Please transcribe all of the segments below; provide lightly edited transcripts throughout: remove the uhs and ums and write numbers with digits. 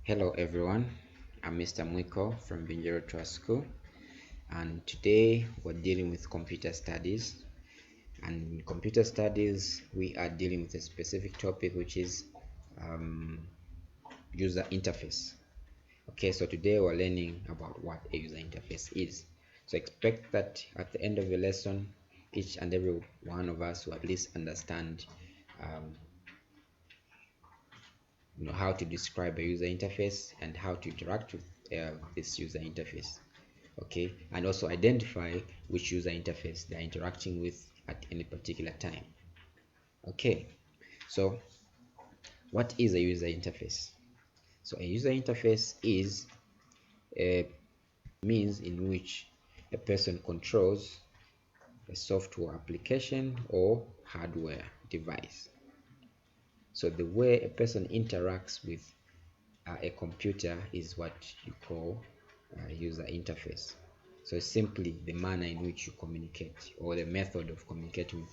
Hello everyone, I'm Mr. Mwiko from Binjero Trust School, and today we're dealing with computer studies. And in computer studies, we are dealing with a specific topic which is um, user interface. Okay, so today we're learning about what a user interface is. So expect that at the end of the lesson, each and every one of us will at least understand um, how to describe a user interface and how to interact with this user interface. Okay, and also identify which user interface they're interacting with at any particular time. Okay, so what is a user interface? So a user interface is a means in which a person controls a software application or hardware device. So the way a person interacts with a computer is what you call user interface. So simply the manner in which you communicate, or the method of communicating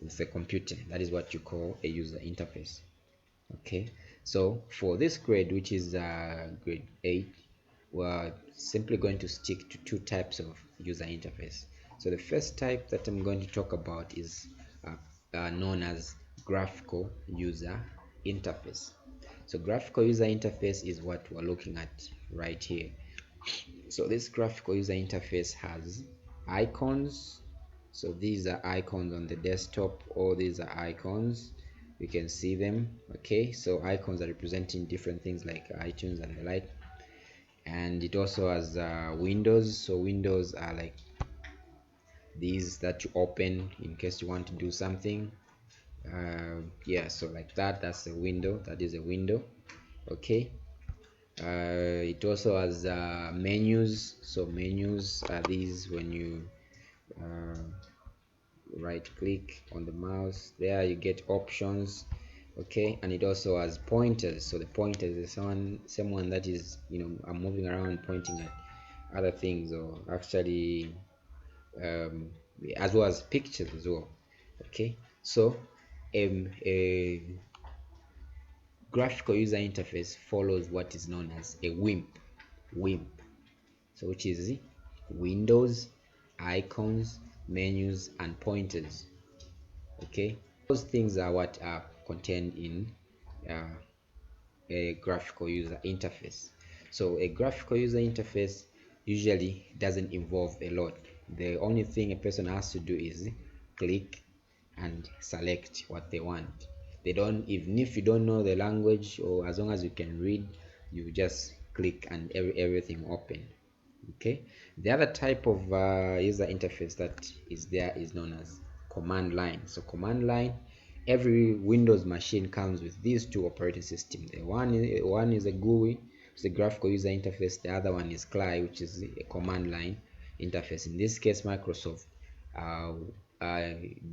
with a computer. That is what you call a user interface. Okay, so for this grade, which is grade 8, we're simply going to stick to two types of user interface. So the first type that I'm going to talk about is known as graphical user interface. So graphical user interface is what we're looking at right here. So this graphical user interface has icons. So these are icons on the desktop, or these are icons, you can see them. Okay, so icons are representing different things like iTunes and the like. And it also has windows. So windows are like these that you open in case you want to do something. Yeah, so like that's a window. That is a window. Okay, it also has menus. So menus are these when you uh, right click on the mouse, there you get options. Okay, and it also has pointers. So the pointers is someone that is, I'm moving around pointing at other things, or actually um, as well as pictures as well. Okay, so a graphical user interface follows what is known as a WIMP, so which is windows, icons, menus, and pointers. Okay, those things are what are contained in uh, a graphical user interface. So a graphical user interface usually doesn't involve a lot. The only thing a person has to do is click and select what they want. They don't, even if you don't know the language, or as long as you can read, you just click and everything open. Okay, the other type of user interface that is there is known as command line. So command line, every Windows machine comes with these two operating systems. The one is a GUI, it's a graphical user interface. The other one is CLI, which is a command line interface. In this case, Microsoft uh,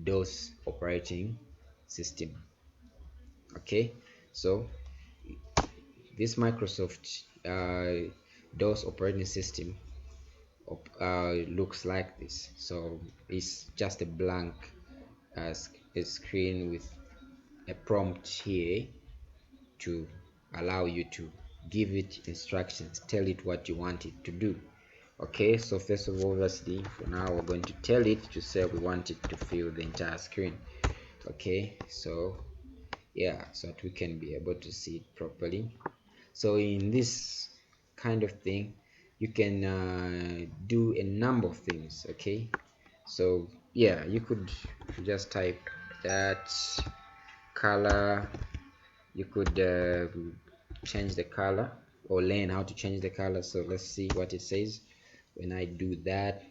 DOS operating system. Okay, so this Microsoft DOS operating system looks like this. So it's just a blank a screen with a prompt here to allow you to give it instructions, tell it what you want it to do. Okay, so first of all, obviously for now we're going to tell it to say we want it to fill the entire screen. Okay, so yeah, so that we can be able to see it properly. So in this kind of thing, you can do a number of things. Okay, so yeah, you could just type that color. You could change the color, or learn how to change the color. So let's see what it says when I do that.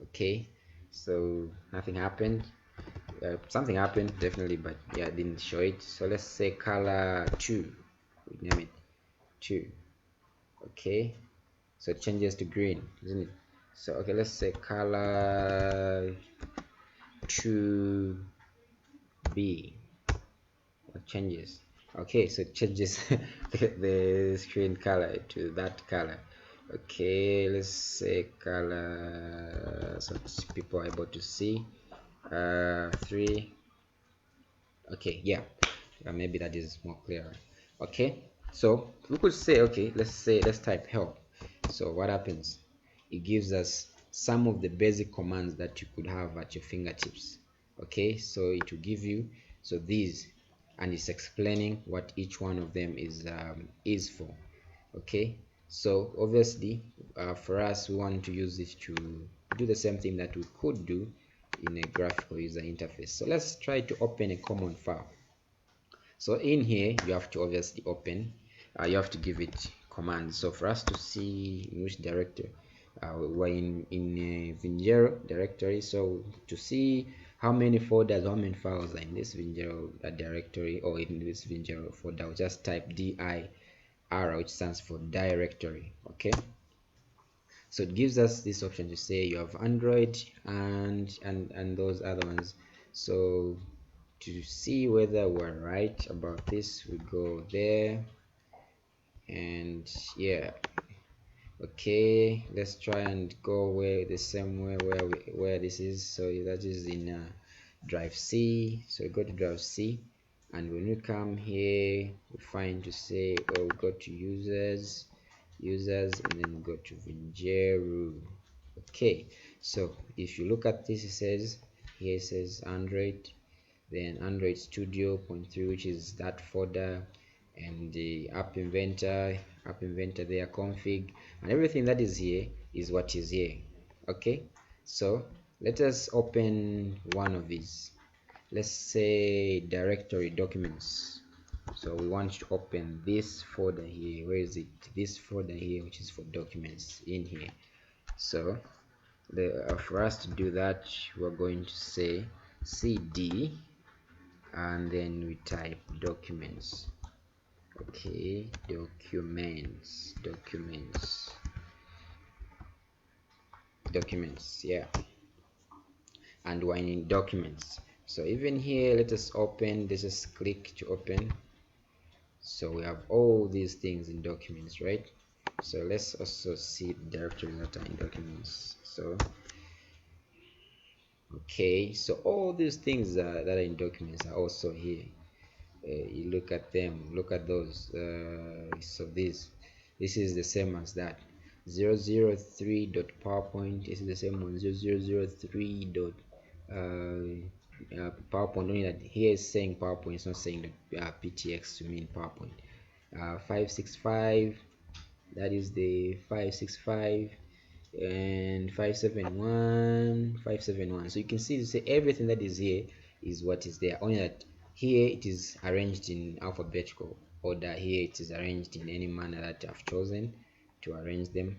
Okay, so nothing happened. Something happened definitely, but yeah, I didn't show it. So let's say color 2, we name it 2. Okay, so it changes to green, isn't it? So okay, let's say color 2B. What changes? Okay, so it changes the screen color to that color. Okay, let's say color, so people are able to see 3. Okay, yeah, maybe that is more clear. Okay, So we could say, okay, let's type help. So what happens? It gives us some of the basic commands that you could have at your fingertips. Okay, so it will give you so these, and it's explaining what each one of them is for. Okay, so obviously for us we want to use it to do the same thing that we could do in a graphical user interface. So let's try to open a common file. So in here you have to obviously open, you have to give it commands. So for us to see in which directory, we're in a Vingero directory. So to see how many folders, how many files are in this Vingero directory or in this Vingero folder, I'll just type dir, which stands for directory. Okay, so it gives us this option to say you have Android and those other ones. So to see whether we're right about this, we go there, and yeah, okay, let's try and go where the same way where this is. So that is in drive C. So we go to drive C, and when we come here we find to say, oh, we go to users, and then go to Vinjeru. Okay, so if you look at this, it says here, it says Android, then Android Studio point 3, which is that folder, and the app inventor there, config, and everything that is here is what is here. Okay, so let us open one of these. Let's say directory documents. So we want to open this folder here. Where is it? This folder here, which is for documents in here. So for us to do that, we're going to say cd, and then we type documents. Okay, documents, yeah, and we're in documents. So even here, let us open, let's just click to open. So we have all these things in documents, right? So let's also see the directories that are in documents. So okay, so all these things that are in documents are also here. You look at them, look at those. So this is the same as that. 003.powerpoint is the same one. 0003 dot PowerPoint, only that here is saying PowerPoint, it's not saying the PTX to mean PowerPoint. 565, that is the 565, and 571. So you can see, say everything that is here is what is there, only that here it is arranged in alphabetical order. Here it is arranged in any manner that I've chosen to arrange them.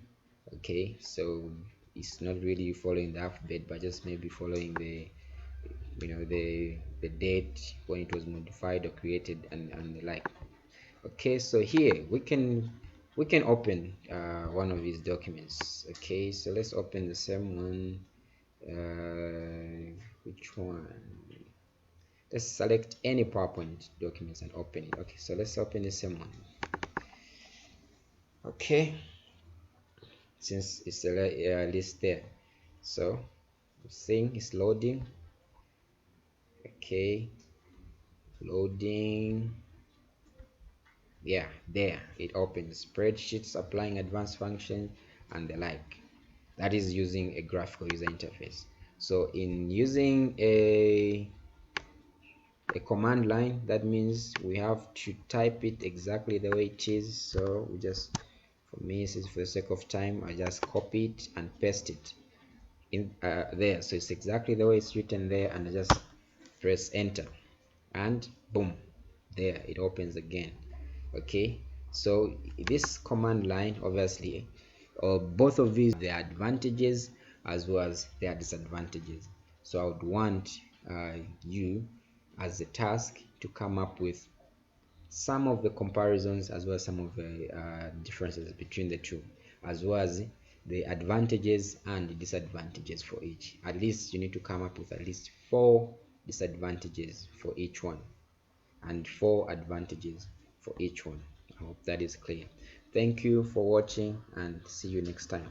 Okay, so it's not really following the alphabet, but just maybe following the the date when it was modified or created, and the like. Okay, so here we can open one of these documents. Okay, so let's open the same one. Which one? Let's select any PowerPoint documents and open it. Okay, so let's open the same one. Okay, since it's a list there, so thing is loading. Okay, loading. Yeah, there it opens. Spreadsheets, applying advanced function, and the like. That is using a graphical user interface. So in using a command line, that means we have to type it exactly the way it is. So we just, for me, this is for the sake of time, I just copy it and paste it in there. So it's exactly the way it's written there, and I just press enter, and boom, there it opens again. Okay, so this command line, obviously, both of these, their advantages as well as their disadvantages. So I would want you as a task to come up with some of the comparisons as well as some of the differences between the two, as well as the advantages and the disadvantages for each. At least you need to come up with at least 4 disadvantages for each one and 4 advantages for each one. I hope that is clear. Thank you for watching, and see you next time.